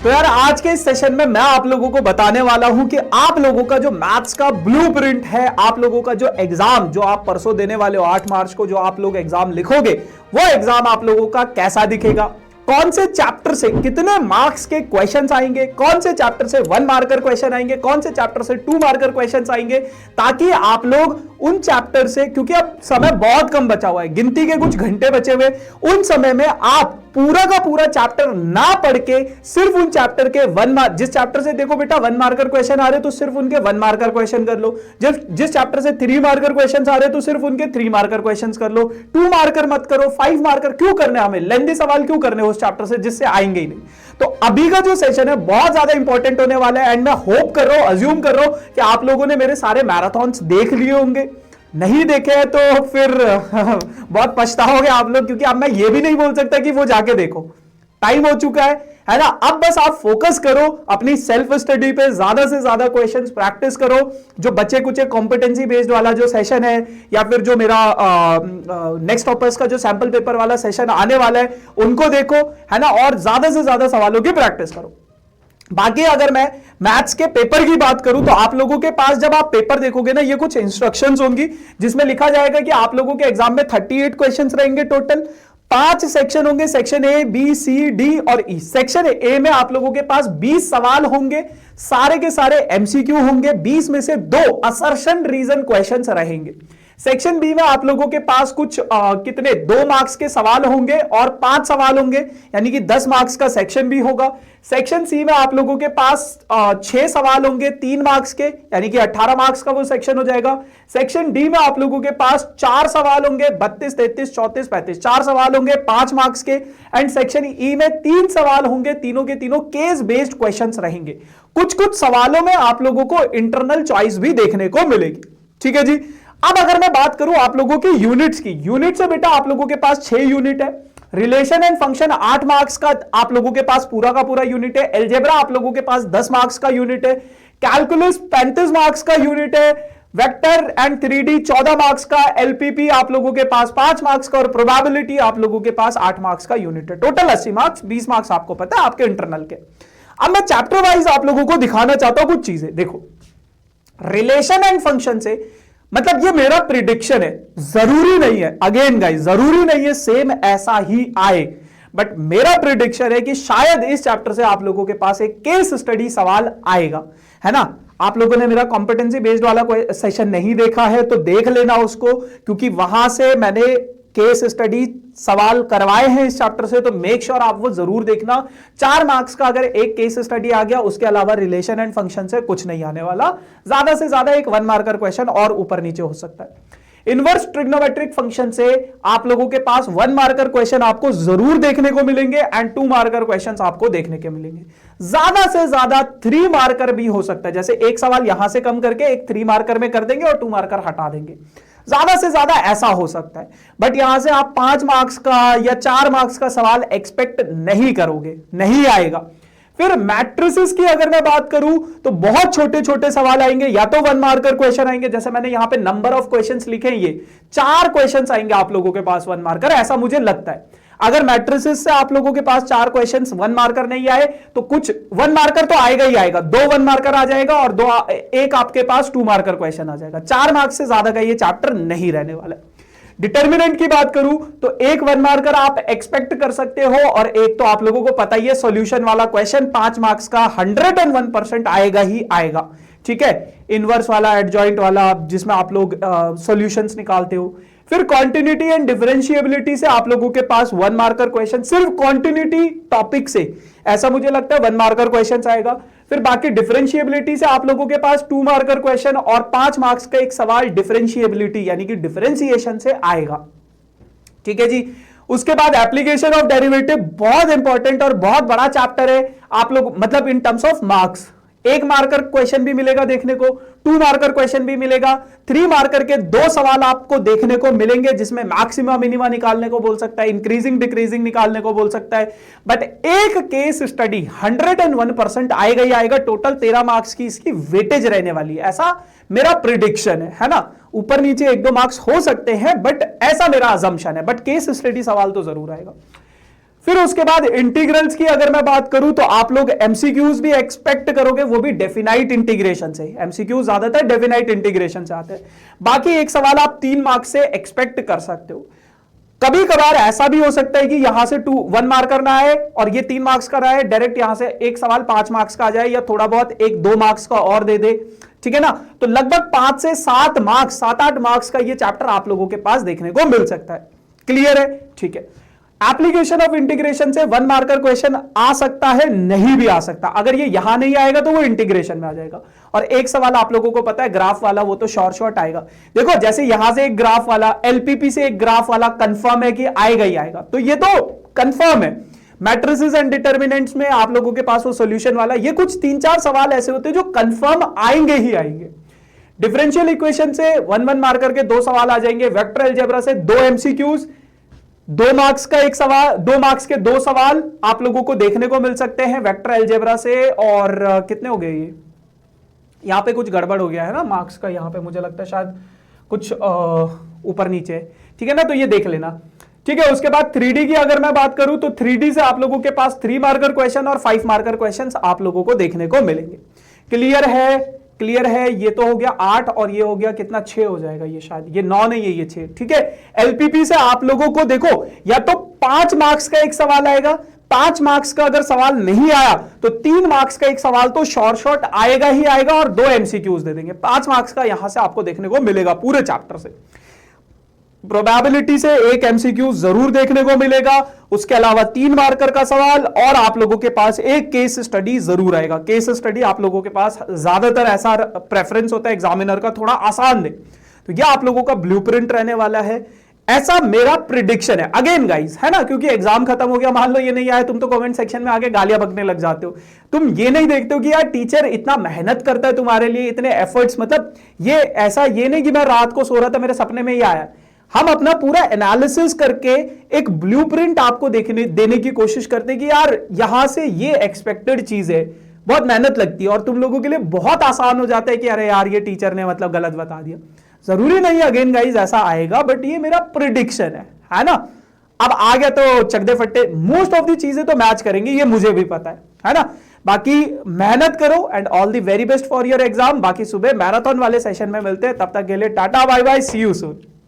तो यार आज के इस सेशन में मैं आप लोगों को बताने वाला हूं कि आप लोगों का जो मैथ्स का ब्लूप्रिंट है, आप लोगों का जो एग्जाम जो आप परसों देने वाले हो 8 मार्च को जो आप लोग एग्जाम लिखोगे, वो एग्जाम आप लोगों का कैसा दिखेगा, कौन से चैप्टर से कितने मार्क्स के क्वेश्चंस आएंगे, कौन से चैप्टर से 1 मार्कर क्वेश्चन आएंगे, कौन से चैप्टर से 2 मार्कर क्वेश्चंस आएंगे, ताकि आप लोग उन चैप्टर से, क्योंकि अब समय बहुत कम बचा हुआ है, गिनती के कुछ घंटे बचे हुए, उन समय में आप पूरा का पूरा चैप्टर ना पढ़ के सिर्फ उन चैप्टर के 1 मार्क, जिस चैप्टर से देखो बेटा 1 मार्कर क्वेश्चन आ रहे तो सिर्फ उनके 1 मार्कर क्वेश्चन कर लो, जिस चैप्टर से 3 मार्कर क्वेश्चन आ रहे तो सिर्फ उनके 3 मार्कर क्वेश्चन कर लो, 2 मार्कर मत करो, 5 मार्कर क्यों करने, हमें लेंथी सवाल क्यों करने उस चैप्टर से जिससे आएंगे ही नहीं। तो अभी का जो सेशन है बहुत ज्यादा इंपॉर्टेंट होने वाला है, एंड मैं होप कर रहा हूं, अज्यूम कर रहा हूं कि आप लोगों ने मेरे सारे मैराथन्स देख लिए होंगे। नहीं देखे हैं तो फिर बहुत पछताओगे आप लोग, क्योंकि अब मैं ये भी नहीं बोल सकता कि वो जाके देखो, टाइम हो चुका है ना। अब बस आप फोकस करो अपनी सेल्फ स्टडी पे, ज्यादा से ज्यादा क्वेश्चंस प्रैक्टिस करो, जो बच्चे कुछ कॉम्पिटेंसी बेस्ड वाला जो सेशन है, या फिर जो मेरा नेक्स्ट टॉपर्स का जो सैंपल पेपर वाला सेशन आने वाला है उनको देखो, है ना, और ज्यादा से ज्यादा सवालों की प्रैक्टिस करो। बाकी अगर मैं मैथ्स के पेपर की बात करूं तो आप लोगों के पास जब आप पेपर देखोगे ना, ये कुछ इंस्ट्रक्शंस होंगी जिसमें लिखा जाएगा कि आप लोगों के एग्जाम में 38 क्वेश्चंस रहेंगे टोटल, 5 सेक्शन होंगे, section A, B, C, D और ई। सेक्शन ए में आप लोगों के पास 20 सवाल होंगे, सारे के सारे एमसीक्यू होंगे, 20 में से 2 असर्शन रीजन क्वेश्चंस रहेंगे। सेक्शन बी में आप लोगों के पास कुछ कितने 2 मार्क्स के सवाल होंगे और 5 सवाल होंगे, यानी कि 10 मार्क्स का सेक्शन बी होगा। सेक्शन सी में आप लोगों के पास 6 सवाल होंगे 3 मार्क्स के, यानी कि 18 मार्क्स का वो सेक्शन हो जाएगा। सेक्शन डी में आप लोगों के पास 4 सवाल होंगे 32, 33, 34, 35, 4 सवाल होंगे 5 मार्क्स के। एंड सेक्शन ई में 3 सवाल होंगे, तीनों के तीनों केस बेस्ड क्वेश्चंस रहेंगे। कुछ कुछ सवालों में आप लोगों को इंटरनल चॉइस भी देखने को मिलेगी। ठीक है जी। अब अगर मैं बात करूं आप लोगों की यूनिट्स की, यूनिट से बेटा आप लोगों के पास 6 यूनिट है, रिलेशन एंड फंक्शन 8 मार्क्स का आप लोगों के पास पूरा का पूरा यूनिट है, एलजेब्रा आप लोगों के पास 10 मार्क्स का यूनिट है, कैलकुलस 35 मार्क्स का यूनिट है, वेक्टर एंड 3D 14 मार्क्स का, एलपीपी आप लोगों के पास 5 मार्क्स का और प्रोबेबिलिटी आप लोगों के पास 8 मार्क्स का यूनिट है। टोटल 80 मार्क्स, 20 मार्क्स आपको पता है आपके इंटरनल के। अब मैं चैप्टर वाइज आप लोगों को दिखाना चाहता हूं कुछ चीजें। देखो, रिलेशन एंड फंक्शन से मतलब ये मेरा प्रिडिक्शन है, जरूरी नहीं है, अगेन गाइस जरूरी नहीं है सेम ऐसा ही आए, बट मेरा प्रिडिक्शन है कि शायद इस चैप्टर से आप लोगों के पास एक केस स्टडी सवाल आएगा, है ना। आप लोगों ने मेरा कॉम्पिटेंसी बेस्ड वाला कोई सेशन नहीं देखा है तो देख लेना उसको, क्योंकि वहां से मैंने केस स्टडी सवाल करवाए हैं इस चैप्टर से, तो मेक श्योर आप वो जरूर देखना। 4 मार्क्स का अगर एक केस स्टडी आ गया, उसके अलावा रिलेशन एंड फंक्शन से कुछ नहीं आने वाला, ज्यादा से ज्यादा एक 1 मार्कर क्वेश्चन और ऊपर नीचे हो सकता है। इनवर्स ट्रिग्नोमेट्रिक फंक्शन से आप लोगों के पास 1 मार्कर क्वेश्चन आपको जरूर देखने को मिलेंगे एंड 2 मार्कर क्वेश्चंस आपको देखने के मिलेंगे। ज्यादा से ज्यादा 3 मार्कर भी हो सकता है, जैसे एक सवाल यहां से कम करके एक 3 मार्कर में कर देंगे और 2 मार्कर हटा देंगे, ज्यादा से ज्यादा ऐसा हो सकता है। बट यहां से आप 5 मार्क्स का या 4 मार्क्स का सवाल एक्सपेक्ट नहीं करोगे, नहीं आएगा। फिर मैट्रिसेस की अगर मैं बात करूं तो बहुत छोटे छोटे सवाल आएंगे, या तो 1 मार्कर क्वेश्चन आएंगे, जैसे मैंने यहां पे नंबर ऑफ क्वेश्चंस लिखे हैं, ये 4 क्वेश्चंस आएंगे आप लोगों के पास 1 मार्कर, ऐसा मुझे लगता है। अगर मैट्रिसेस से आप लोगों के पास 4 क्वेश्चंस 1 मार्कर नहीं आए तो कुछ 1 मार्कर तो आएगा ही आएगा, 2 1 मार्कर आ जाएगा और एक आपके पास 2 मार्कर क्वेश्चन आ जाएगा। 4 मार्क्स से ज्यादा का ये चैप्टर नहीं रहने वाला। डिटर्मिनेंट की बात करूं तो एक 1 मार्कर आप एक्सपेक्ट कर सकते हो, और एक तो आप लोगों को पता ही है सॉल्यूशन वाला क्वेश्चन 5 मार्क्स का 101% आएगा ही आएगा। ठीक है, इनवर्स वाला, एडजॉइंट वाला, जिसमें आप लोग सॉल्यूशंस निकालते हो। फिर कॉन्टिन्यूटी एंड डिफरेंशिएबिलिटी से आप लोगों के पास 1 मार्कर क्वेश्चन, सिर्फ कॉन्टिन्यूटी टॉपिक से ऐसा मुझे लगता है 1 मार्कर क्वेश्चन आएगा। फिर बाकी डिफरेंशिएबिलिटी से आप लोगों के पास 2 मार्कर क्वेश्चन और 5 मार्क्स का एक सवाल डिफरेंशिएबिलिटी यानी कि डिफरेंशिएशन से आएगा। ठीक है जी। उसके बाद एप्लीकेशन ऑफ डेरिवेटिव बहुत इंपॉर्टेंट और बहुत बड़ा चैप्टर है। आप लोग मतलब in terms of marks 1 marker question भी मिलेगा देखने को, 2 मार्कर क्वेश्चन भी मिलेगा, 3 मार्कर के 2 सवाल आपको देखने को मिलेंगे, जिसमें मैक्सिमम मिनिमा निकालने को बोल सकता है, इंक्रीजिंग डिक्रीजिंग निकालने को बोल सकता है। बट एक केस स्टडी 101% आएगा ही आएगा। टोटल 13 मार्क्स की इसकी वेटेज रहने वाली है, ऐसा मेरा प्रिडिक्शन है ना। ऊपर नीचे 1-2 मार्क्स हो सकते हैं, बट ऐसा मेरा अजम्पशन है, बट केस स्टडी सवाल तो जरूर आएगा। फिर उसके बाद इंटीग्रल्स की अगर मैं बात करूं तो आप लोग एमसीक्यूज भी एक्सपेक्ट करोगे, वो भी डेफिनाइट इंटीग्रेशन से। एमसीक्यूज ज्यादातर डेफिनाइट इंटीग्रेशन से आते हैं। बाकी एक सवाल आप 3 मार्क्स से एक्सपेक्ट कर सकते हो। कभी कभार ऐसा भी हो सकता है कि यहां से 1 मार्कर ना आए और ये 3 मार्क्स का रहा है, डायरेक्ट यहां से एक सवाल 5 मार्क्स का आ जाए, या थोड़ा बहुत 1-2 मार्क्स का और दे दे, ठीक है ना। तो लगभग 5 से 7 मार्क्स, 7-8 मार्क्स का ये चैप्टर आप लोगों के पास देखने को मिल सकता है। क्लियर है? ठीक है। एप्लीकेशन ऑफ इंटीग्रेशन से 1 मार्कर क्वेश्चन आ सकता है, नहीं भी आ सकता। अगर ये यहां नहीं आएगा तो वो इंटीग्रेशन में आ जाएगा। और एक सवाल आप लोगों को पता है ग्राफ वाला, वो तो शॉर्ट आएगा। देखो जैसे यहां से एक ग्राफ वाला, एलपीपी से एक ग्राफ वाला कंफर्म है कि आएगा ही आएगा, तो ये तो कंफर्म है। मैट्रिसेस एंड डिटर्मिनेंट्स में आप लोगों के पास वो सॉल्यूशन वाला, ये कुछ 3-4 सवाल ऐसे होते हैं जो कंफर्म आएंगे ही आएंगे। डिफरेंशियल इक्वेशन से 1-1 मार्कर के 2 सवाल आ जाएंगे। वेक्टर अलजेब्रा से 2 एमसीक्यूज, 2 मार्क्स का एक सवाल, 2 मार्क्स के 2 सवाल आप लोगों को देखने को मिल सकते हैं वेक्टर अलजेब्रा से। और कितने हो गए ये? यहां पे कुछ गड़बड़ हो गया है ना मार्क्स का, यहां पे मुझे लगता है शायद कुछ ऊपर नीचे, ठीक है ना, तो ये देख लेना। ठीक है। उसके बाद 3D की अगर मैं बात करूं तो 3D से आप लोगों के पास 3 मार्कर क्वेश्चन और 5 मार्कर क्वेश्चन आप लोगों को देखने को मिलेंगे। क्लियर है? क्लियर है? ये तो हो गया 8 और ये हो गया कितना, 6 हो जाएगा ये, शायद ये 9 नहीं है, ये 6, ठीक है। एलपीपी से आप लोगों को देखो या तो 5 मार्क्स का एक सवाल आएगा, 5 मार्क्स का अगर सवाल नहीं आया तो 3 मार्क्स का एक सवाल तो शॉर्ट आएगा ही आएगा और 2 एमसीक्यूज दे देंगे। 5 मार्क्स का यहां से आपको देखने को मिलेगा पूरे चैप्टर से। प्रोबेबिलिटी से 1 एमसीक्यू जरूर देखने को मिलेगा। उसके अलावा 3 मार्कर का सवाल और आप लोगों के पास एक केस स्टडी जरूर आएगा। केस स्टडी आप लोगों के पास ज्यादातर ऐसा प्रेफरेंस होता है एग्जामिनर का, थोड़ा आसान दे, तो यह आप लोगों का ब्लूप्रिंट रहने वाला है, ऐसा मेरा प्रिडिक्शन है। अगेन गाइस, है ना, क्योंकि एग्जाम खत्म हो गया, मान लो ये नहीं आया, तुम तो कमेंट सेक्शन में आके गालियां बकने लग जाते हो। तुम ये नहीं देखते हो कि यार टीचर इतना मेहनत करता है तुम्हारे लिए, इतने एफर्ट्स, मतलब ये ऐसा ये नहीं कि मैं रात को सो रहा था मेरे सपने में ही आया। हम अपना पूरा एनालिसिस करके एक ब्लूप्रिंट आपको देने की कोशिश करते हैं कि यार यहां से ये एक्सपेक्टेड चीज है। बहुत मेहनत लगती है और तुम लोगों के लिए बहुत आसान हो जाता है कि अरे यार ये टीचर ने मतलब गलत बता दिया। जरूरी नहीं अगेन गाइज ऐसा आएगा, बट ये मेरा प्रिडिक्शन है ना। अब आ गया तो चकदे फट्टे मोस्ट ऑफ दी चीजें तो मैच करेंगे, ये मुझे भी पता है ना। बाकी मेहनत करो and all the very best for your exam. बाकी सुबह मैराथन वाले सेशन में मिलते हैं, तब तक के लिए tata bye bye, see you soon.